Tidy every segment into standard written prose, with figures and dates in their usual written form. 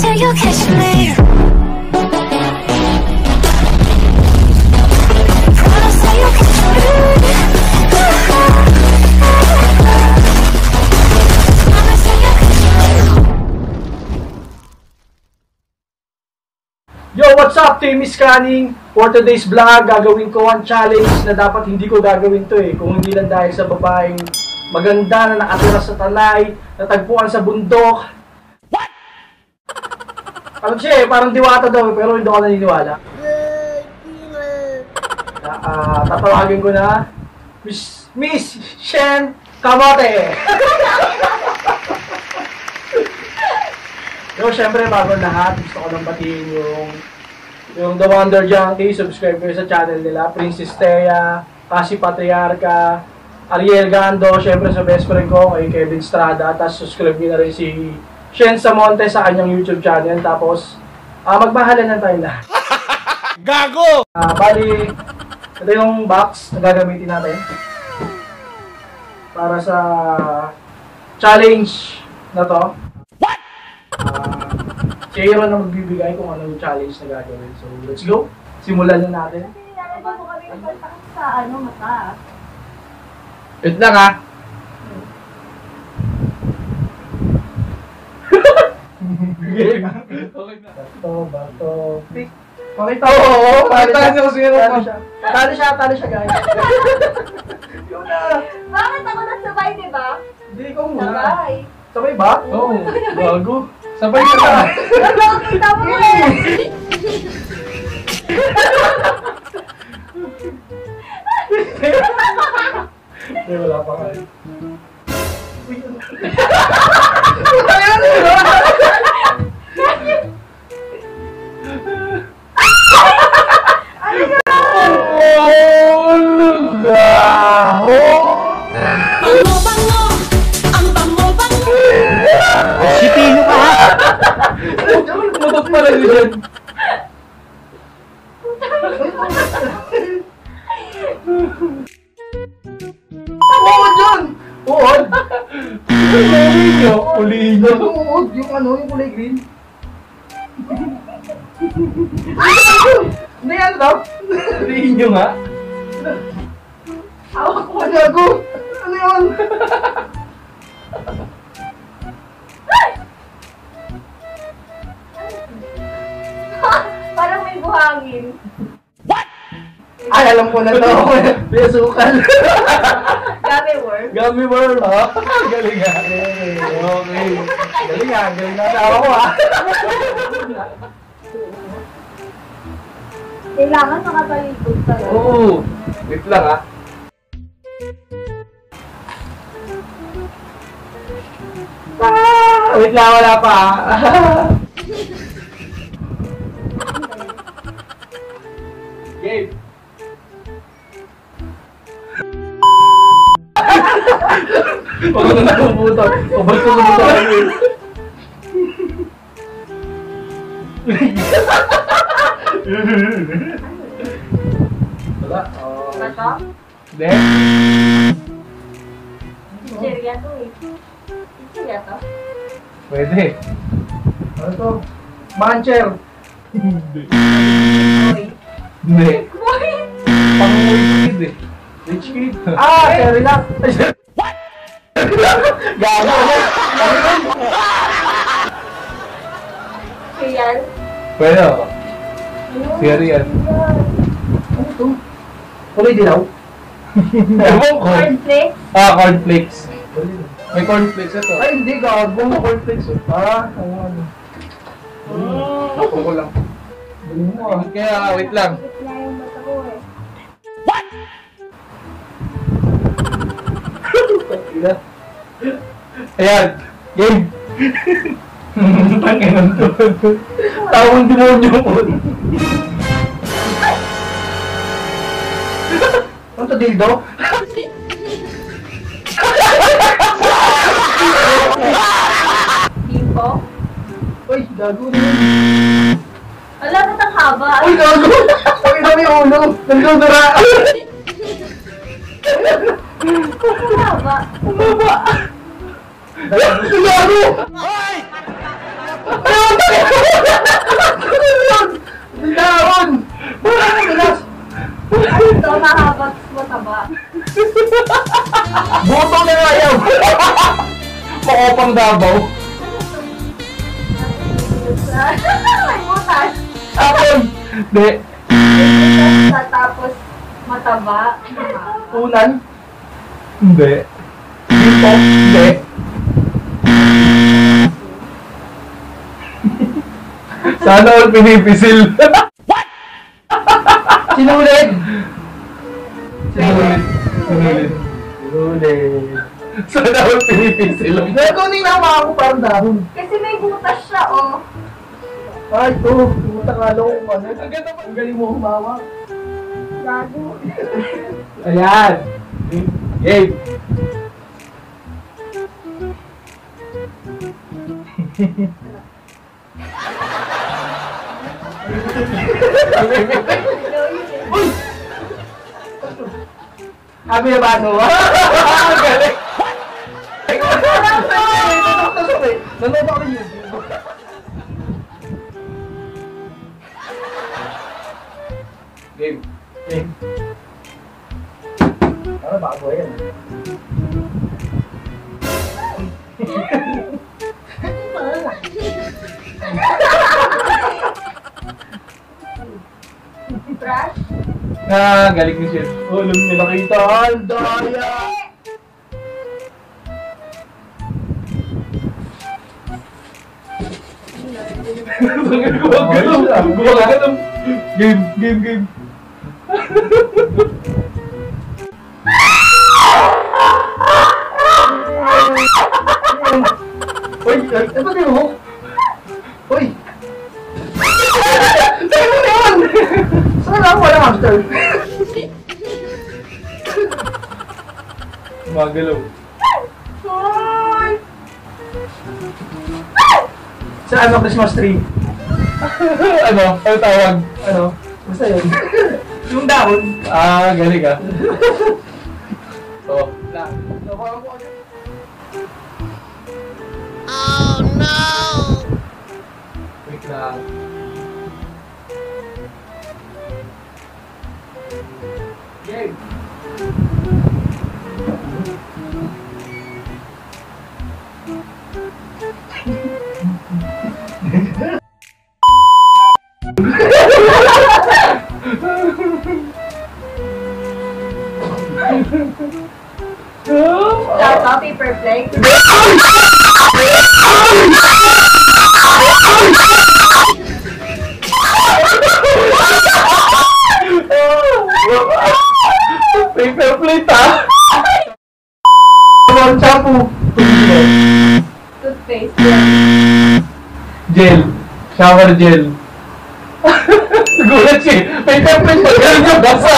till you catch me. Promise that you'll catch me. Promise that you'll catch me. Yo, what's up, Team Scanning? For today's vlog, gagawin ko ang challenge na dapat hindi ko gagawin to kung hindi lang dahil sa babaeng maganda na nakatira sa talay, natagpuan sa bundok. What? Alam siya parang diwata daw pero hindi ako naniniwala. Tatawagin ko na Miss Shen Kamote. Yo, syempre bago lahat, gusto ko lang batiin yung The Wonder Junkie. Subscribe kayo sa channel nila, Princess Thea, Cassie Patriarca, Ariel Gando, syempre sa best friend ko, kay Kevin Strada. Tapos subscribe nyo na rin si Shen Samonte sa kanyang YouTube channel. Tapos, magmahalan na tayo lahat. Gago! Bali, ito yung box na gagamitin natin para sa challenge na to. Si Aaron na magbibigay kung ano yung challenge na gagawin. So, let's go. Simulan na natin. Nalagyan mo kami sa mata. Wait lang ha. Bato. Pakita mo. Oo, pakita niyo kung sino pa siya. Talo siya guys. Yun na. Bakit ako nasabay, di ba? Hindi, ikaw muna. Sabay. Sabay ba? Oo. Gago. Sabay ka na. Nakakita mo eh. Hindi, wala pa nga. Sipino ka ha! Kumatot pa lang yun. Uod yun! Uod! Ulihin nyo. Uod, yung ano, yung kulay green. Hindi ano daw? Ulihin nyo nga. Hawak ko ka gago! Ano yun? Parang may buhangin. Ay, alam ko na to. May sukal. Gummy worm. Gummy worm. Galing ha. Okay. Galing ha. Galing na tawa ko ha. Kailangan makatalikod ka lang. Oo. Wait lang ha. Wait lang, wala pa. Gabe. Huwag mo na kumputo. Huwag ko kumputo kami. Wala. Bato? Hindi. Chichirya to eh. Chichirya to? Pwede. Ano to? Mancher. Hindi. Uy. Hindi. Uy! Pang-uwi eh. Rich kid. Cherry lang. What? Gago. Kaya Pwede ako. Serial. Ano to? Kulay dilaw. Ewan ko. cornflakes? Cornflakes. May cornflakes ito. Ay, hindi gago. Cornflakes. Ano. Ako ko lang. Galing mo ah. Kaya, wait lang. Wala yung mata ko eh. Ayan. Game. Tanginan to. Tawang demonyo ko. Ano to, dildo? Bimbo? Uy, gago na yun. Wala ba't ang haba? Uy, gago! Uy, dami ulo! Nandudura! Ang haba. Ang baba! Gago! Hoy! Ano? mahaba at mataba. Botong na nga yan! Makopang Davao. May butas. Apon! Hindi. May butas tapos mataba. Unan? Hindi. Dito? Hindi. Sana all pinipisil. What? Sinulid! Sinulid. Sinulid. Sinulid. Sana all pinipisil. Gago, ninama ako parang dahon. Kasi may butas siya, oh. Ay, ito. Pumunta ka lang kung ano. Ang galing mo humawak. Gago. Ayan. Game. Uy! Happy na ba ito? Ang galing. Nanood ako ng YouTube. Game. Game. Ano bago yan? Brush. Ah, galing ni Chef. Oh, alam niyo nakita. Ang daya! Gumagano. Game, game, game. Uy, ano ba yun? Uy! Tayo mo na yun! Saan ako wala master? Gumagalaw. Uy! Saan ang Christmas tree? Ano? Ano tawag? Ano? Basta yun. Yung dahon. Ah, galing ah. Oh. Lang. Nakuha ko agad. Wait lang. Game. Tata, paper plate. Paper plate ah! Ang shampoo. Toothpaste. Gel. Shower gel. Nagulat siya. Paper plate pa. Galing yung basa.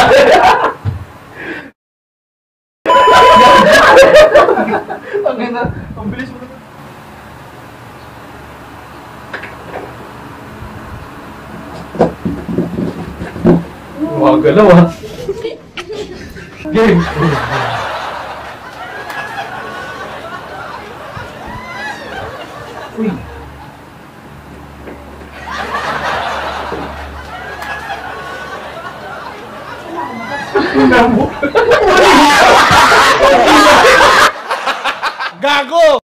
Ang ina. Ang bilis mo naman. Wow, galaw ah. Game. Uy. Gago!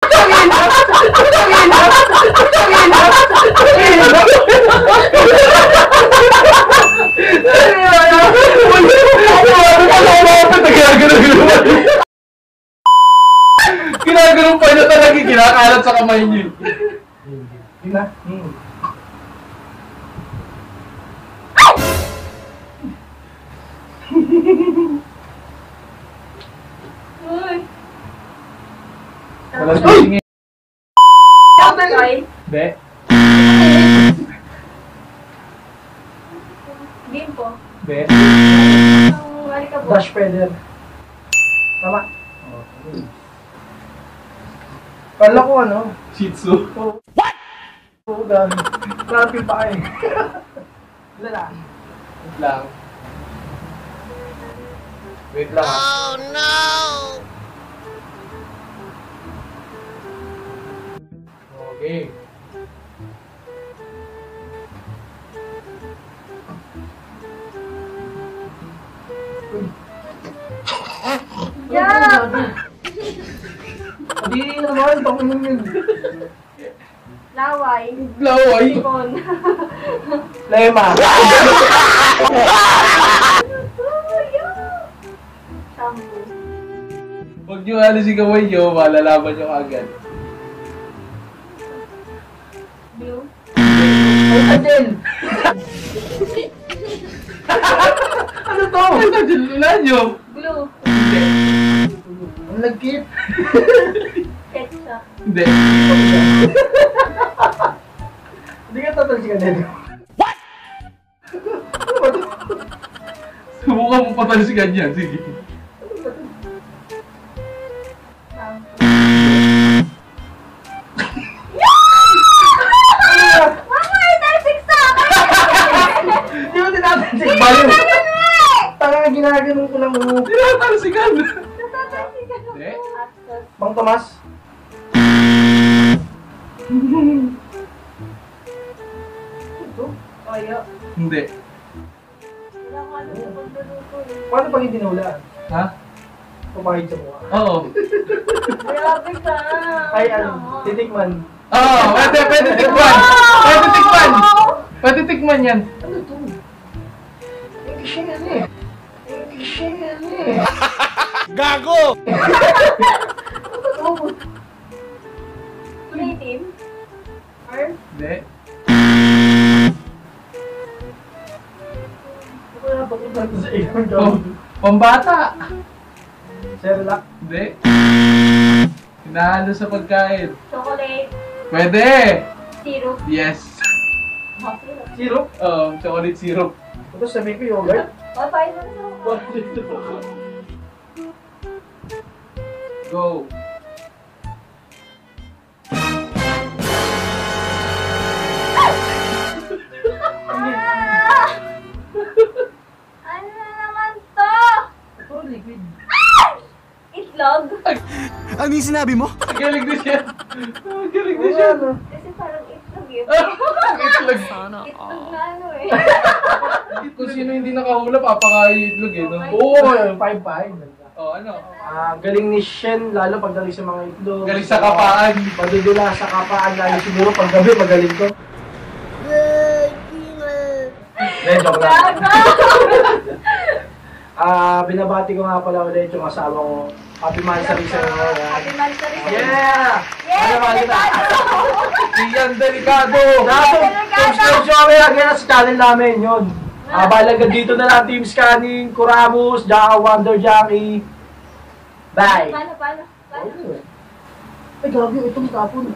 Ginaganon pa niya talaga, kinakalat sa kamay niyo. Yun na. Uy. Walang tingin. Tapay. Be. Gimpo. Be. Ang alikabok. Brush feather. Tama. Kala ko ano? Shih Tzu. What? Oo, gano'n. Traffic pa kayo. Wala lang. Wait lang. Wait lang ah. Okay. Uy. gago. Hindi naman, panginoon yun. Laway. Laway. Sipon. Lema. Shampoo. Huwag nyo alis si kaway nyo, malalaman nyo agad. Blue. Ay, Adel. Ano to? Ay, nadyalunan nyo. Blue. Hindi. Ang lagkit. Ketchup. Hindi. Hindi ka tatalsikan nito. Subukan mo patalsikan yan, sige. Shampoo. Mama, italsik sa akin! Hindi mo tinatalsik. Baliw. Tanga, ginaganon ko lang. Hindi na patalsikan. Natatalsik ako. Hindi. Hot sauce. Bang Tomas. Ito? Toyo. Hindi. Wala ko alam sa pagluluto eh. Paano pag hindi nahulaan? Ha? Pumahid sa mukha. Oo. Grabe ka. Ay, ano, titikman. Oo, pwede tikman. Pwede tikman. Pwede tikman yan. Ano to? Hindi siya yan eh. Hindi siya yan eh. Gago! Ano to? Creative. Or Hindi. Wala pa kung sa iyo. Pambata. Cerelac. Hindi. Hinahalo sa pagkain. chocolate. Pwede. Syrup. Yes. Oh, syrup. Syrup. Chocolate syrup. Tapos sabihin ko yogurt. Papain mo na ako. Go. Ah! Ano na naman to? Ito, liquid. Itlog? Ano yung sinabi mo? Galing na siya. Galing na Oo, siya. ano? Kasi parang itlog yun. Itlog. Itlog na ano eh. Kung sino hindi nakahula, papakain yung itlog eh. No? Oo, 5-5. Oh, ano? Galing ni Shen, lalo pagdating sa mga itlog. Galing sa kapaan. Padudula sa kapaan, lalo siguro pag gabi, magaling to. Then, joke lang. Gago! Binabati ko nga pala ulit yung asawa ko. Happy Mansari sa inyo. Happy Mansari sa inyo. Yeah! Yeah! Ano ba kita? Iyan, delikado. Subscribe nyo kami again sa channel namin, yun. Balaga dito na lang, Team Scanning, Kuramus, Jaka Wonder Jackie. Bye! Paano? Ay, gabi, itong tapon.